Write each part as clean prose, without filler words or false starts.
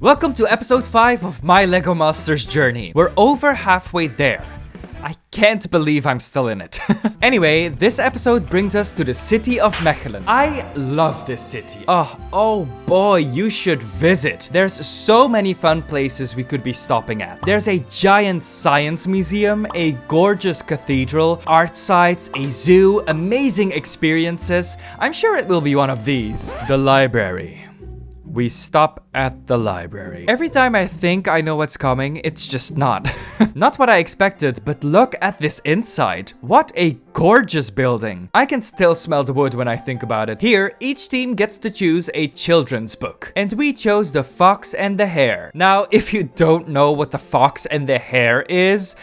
Welcome to episode 5 of my LEGO Masters journey. We're over halfway there. I can't believe I'm still in it. Anyway, this episode brings us to the city of Mechelen. I love this city. Oh boy, you should visit. There's so many fun places we could be stopping at. There's a giant science museum, a gorgeous cathedral, art sites, a zoo, amazing experiences. I'm sure it will be one of these. The library. We stop at the library. Every time I think I know what's coming, it's just not. Not what I expected, but look at this inside. What a gorgeous building. I can still smell the wood when I think about it. Here, each team gets to choose a children's book. And we chose The Fox and the Hare. Now, if you don't know what The Fox and the Hare is,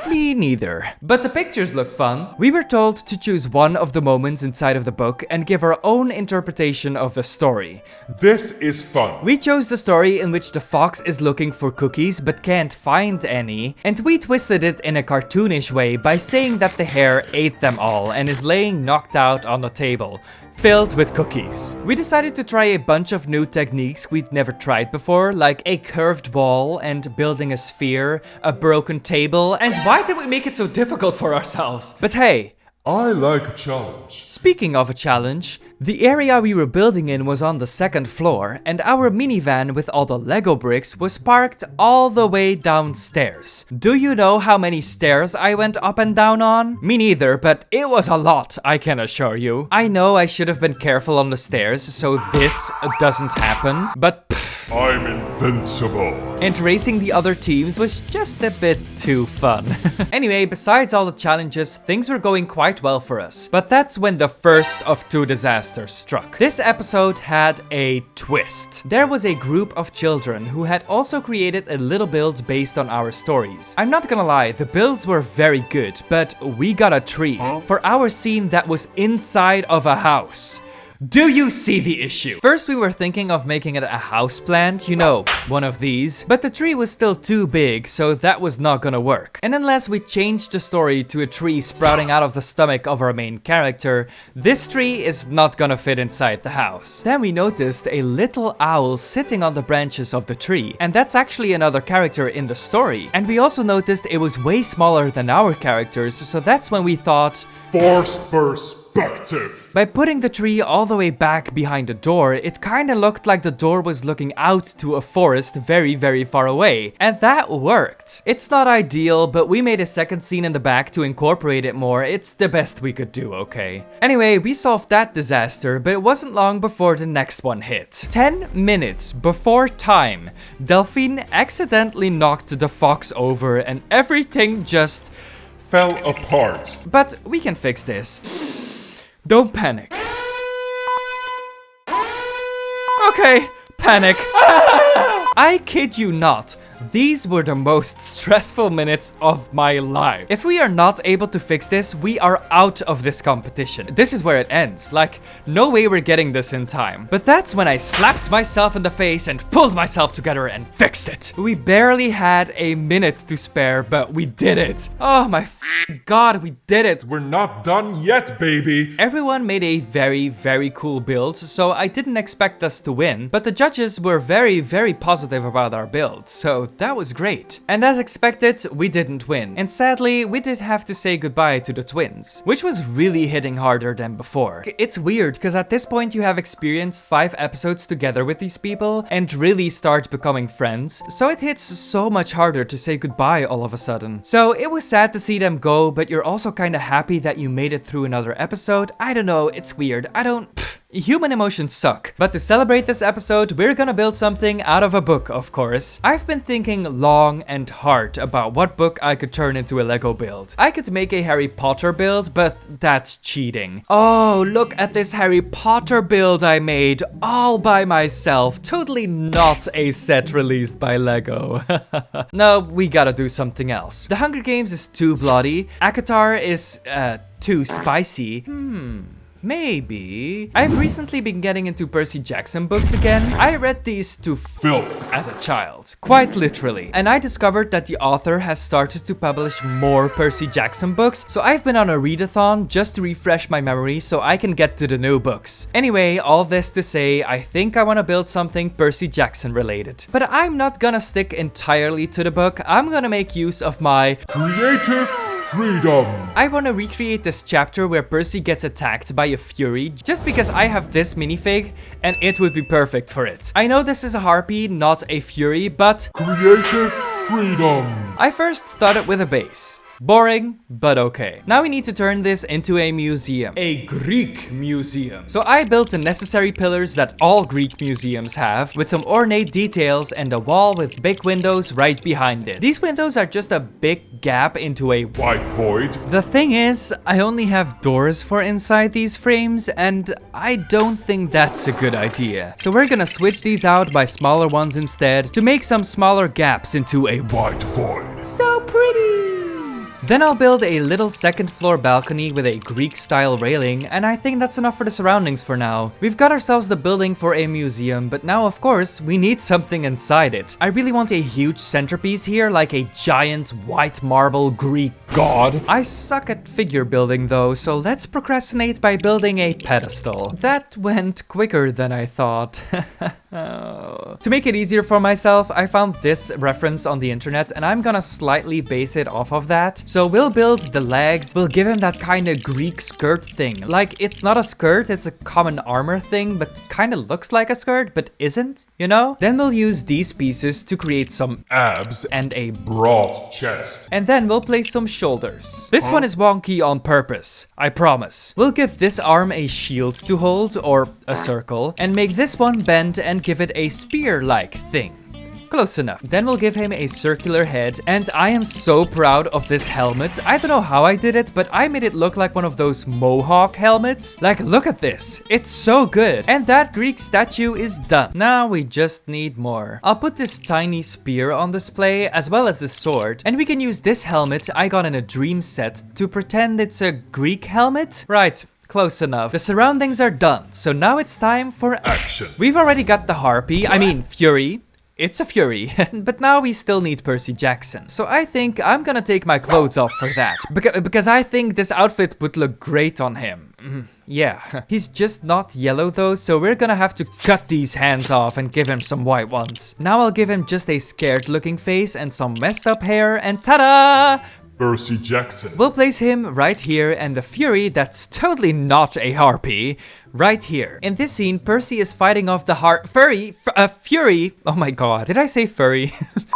me neither. But the pictures looked fun. We were told to choose one of the moments inside of the book and give our own interpretation of the story. This is fun. We chose the story in which the fox is looking for cookies but can't find any, and we twisted it in a cartoonish way by saying that the hare ate them all and is laying knocked out on the table, filled with cookies. We decided to try a bunch of new techniques we'd never tried before, like a curved ball and building a sphere, a broken table, and why did we make it so difficult for ourselves? But hey, I like a challenge. speaking of a challenge, the area we were building in was on the second floor, and our minivan with all the Lego bricks was parked all the way downstairs. Do you know how many stairs I went up and down on? Me neither, but it was a lot, I can assure you. I know I should have been careful on the stairs so this doesn't happen, but I'm invincible. and racing the other teams was just a bit too fun. Anyway, besides all the challenges, things were going quite well for us. But that's when the first of two disasters struck. This episode had a twist. There was a group of children who had also created a little build based on our stories. I'm not gonna lie, the builds were very good, but we got a tree for our scene that was inside of a house. Do you see the issue? First, we were thinking of making it a house plant, you know, one of these. But the tree was still too big, so that was not gonna work. And unless we changed the story to a tree sprouting out of the stomach of our main character, this tree is not gonna fit inside the house. Then we noticed a little owl sitting on the branches of the tree. And that's actually another character in the story. And we also noticed it was way smaller than our characters, so that's when we thought, Forced perspective. by putting the tree all the way back behind the door, it kinda looked like the door was looking out to a forest very, very far away. And that worked. It's not ideal, but we made a second scene in the back to incorporate it more. It's the best we could do, okay? Anyway, we solved that disaster, but it wasn't long before the next one hit. 10 minutes before time, Delphine accidentally knocked the fox over and everything just Fell apart. But we can fix this. Don't panic. Okay, panic. I kid you not. These were the most stressful minutes of my life. If we are not able to fix this, we are out of this competition. This is where it ends. Like, no way we're getting this in time. But that's when I slapped myself in the face and pulled myself together and fixed it. We barely had a minute to spare, but we did it. Oh my god, we did it. We're not done yet, baby. Everyone made a very, very cool build, so I didn't expect us to win, but the judges were very, very positive about our build, so that was great. And as expected, we didn't win. And sadly, we did have to say goodbye to the twins, which was really hitting harder than before. It's weird, because at this point you have experienced 5 episodes together with these people and really start becoming friends, so it hits so much harder to say goodbye all of a sudden. So it was sad to see them go, but you're also kinda happy that you made it through another episode. I don't know, it's weird. Human emotions suck. But to celebrate this episode, we're gonna build something out of a book, of course. I've been thinking long and hard about what book I could turn into a Lego build. I could make a Harry Potter build, but that's cheating. Oh, look at this Harry Potter build I made all by myself. Totally not a set released by Lego. No, we gotta do something else. The Hunger Games is too bloody. Akatar is, too spicy. maybe. I've recently been getting into Percy Jackson books again. I read these to filth as a child, quite literally. And I discovered that the author has started to publish more Percy Jackson books, so I've been on a readathon just to refresh my memory so I can get to the new books. Anyway, all this to say, I think I want to build something Percy Jackson related. But I'm not gonna stick entirely to the book. I'm gonna make use of my Creative freedom. I want to recreate this chapter where Percy gets attacked by a Fury just because I have this minifig and it would be perfect for it. I know this is a Harpy, not a Fury, but Creative freedom. I first started with a base. Boring, but okay. Now we need to turn this into a museum. A Greek museum. So I built the necessary pillars that all Greek museums have, with some ornate details and a wall with big windows right behind it. These windows are just a big gap into a White void. The thing is, I only have doors for inside these frames, and I don't think that's a good idea. So we're gonna switch these out by smaller ones instead to make some smaller gaps into a White void. so pretty. Then I'll build a little second floor balcony with a Greek style railing, and I think that's enough for the surroundings for now. We've got ourselves the building for a museum, but now of course we need something inside it. I really want a huge centerpiece here, like a giant white marble Greek god. I suck at figure building though, so let's procrastinate by building a pedestal. That went quicker than I thought. Oh. To make it easier for myself, I found this reference on the internet and I'm gonna slightly base it off of that. So we'll build the legs, we'll give him that kind of Greek skirt thing. Like, it's not a skirt, it's a common armor thing, but kind of looks like a skirt, but isn't, you know? Then we'll use these pieces to create some Abs. and a Broad chest. and then we'll place some shoulders. This one is wonky on purpose, I promise. We'll give this arm a shield to hold, or a circle, and make this one bend and give it a spear-like thing. Close enough. Then we'll give him a circular head, and I am so proud of this helmet. I don't know how I did it, but I made it look like one of those mohawk helmets. Like, look at this. It's so good. And that Greek statue is done. Now we just need more. I'll put this tiny spear on display, as well as this sword, and we can use this helmet I got in a dream set to pretend it's a Greek helmet. Right. Close enough. The surroundings are done, so now it's time for Action. We've already got the Harpy, I mean Fury. It's a Fury, but now we still need Percy Jackson. So I think I'm gonna take my clothes off for that. Because I think this outfit would look great on him. Yeah, he's just not yellow though, so we're gonna have to cut these hands off and give him some white ones. Now I'll give him just a scared looking face and some messed up hair, and ta-da! Percy Jackson. We'll place him right here, and the Fury that's totally not a Harpy right here. In this scene, Percy is fighting off the Fury. Oh my god, did I say furry?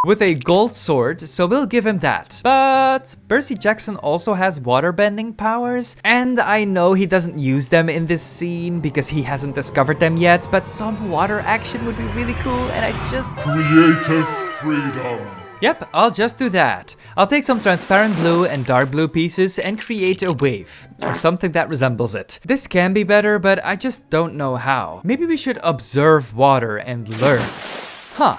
With a gold sword, so we'll give him that. But Percy Jackson also has waterbending powers, and I know he doesn't use them in this scene because he hasn't discovered them yet, but some water action would be really cool, and I just... Creative freedom. Yep, I'll just do that. I'll take some transparent blue and dark blue pieces and create a wave, or something that resembles it. This can be better, but I just don't know how. Maybe we should observe water and learn. Huh.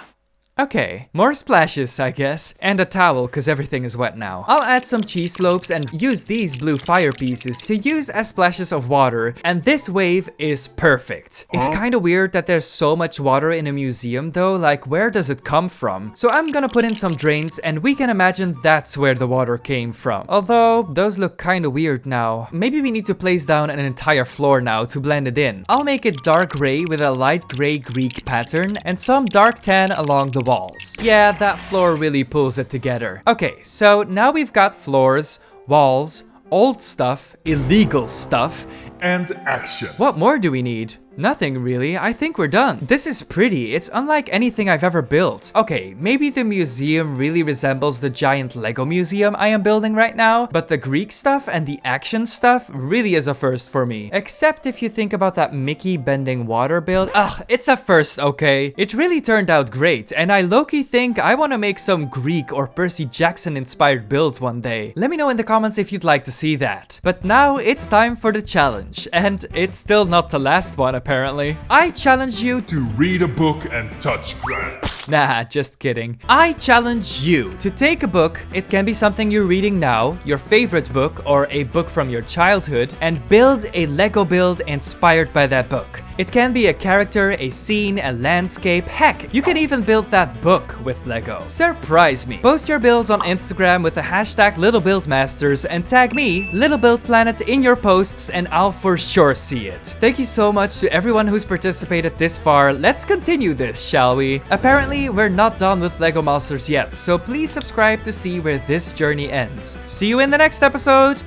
Okay, more splashes, I guess. And a towel, cause everything is wet now. I'll add some cheese slopes and use these blue fire pieces to use as splashes of water, and this wave is perfect. It's kinda weird that there's so much water in a museum though, like where does it come from? So I'm gonna put in some drains and we can imagine that's where the water came from. Although, those look kinda weird now. Maybe we need to place down an entire floor now to blend it in. I'll make it dark gray with a light gray Greek pattern and some dark tan along the walls. Yeah, that floor really pulls it together. Okay, so now we've got floors, walls, old stuff, illegal stuff, And action. what more do we need? Nothing really, I think we're done. This is pretty, it's unlike anything I've ever built. Okay, maybe the museum really resembles the giant Lego museum I am building right now, but the Greek stuff and the action stuff really is a first for me. Except if you think about that Mickey bending water build. Ugh, it's a first, okay? It really turned out great, and I low-key think I want to make some Greek or Percy Jackson inspired builds one day. Let me know in the comments if you'd like to see that. But now it's time for the challenge, and it's still not the last one apparently. apparently. I challenge you To read a book and touch grass. Nah, just kidding. I challenge you to take a book, it can be something you're reading now, your favorite book, or a book from your childhood, and build a Lego build inspired by that book. It can be a character, a scene, a landscape, heck, you can even build that book with Lego. Surprise me. Post your builds on Instagram with the hashtag LittleBuildMasters and tag me, LittleBuildPlanet, in your posts and I'll for sure see it. Thank you so much to everyone who's participated this far. Let's continue this, shall we? Apparently, we're not done with Lego Masters yet, so please subscribe to see where this journey ends. See you in the next episode.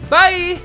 Bye!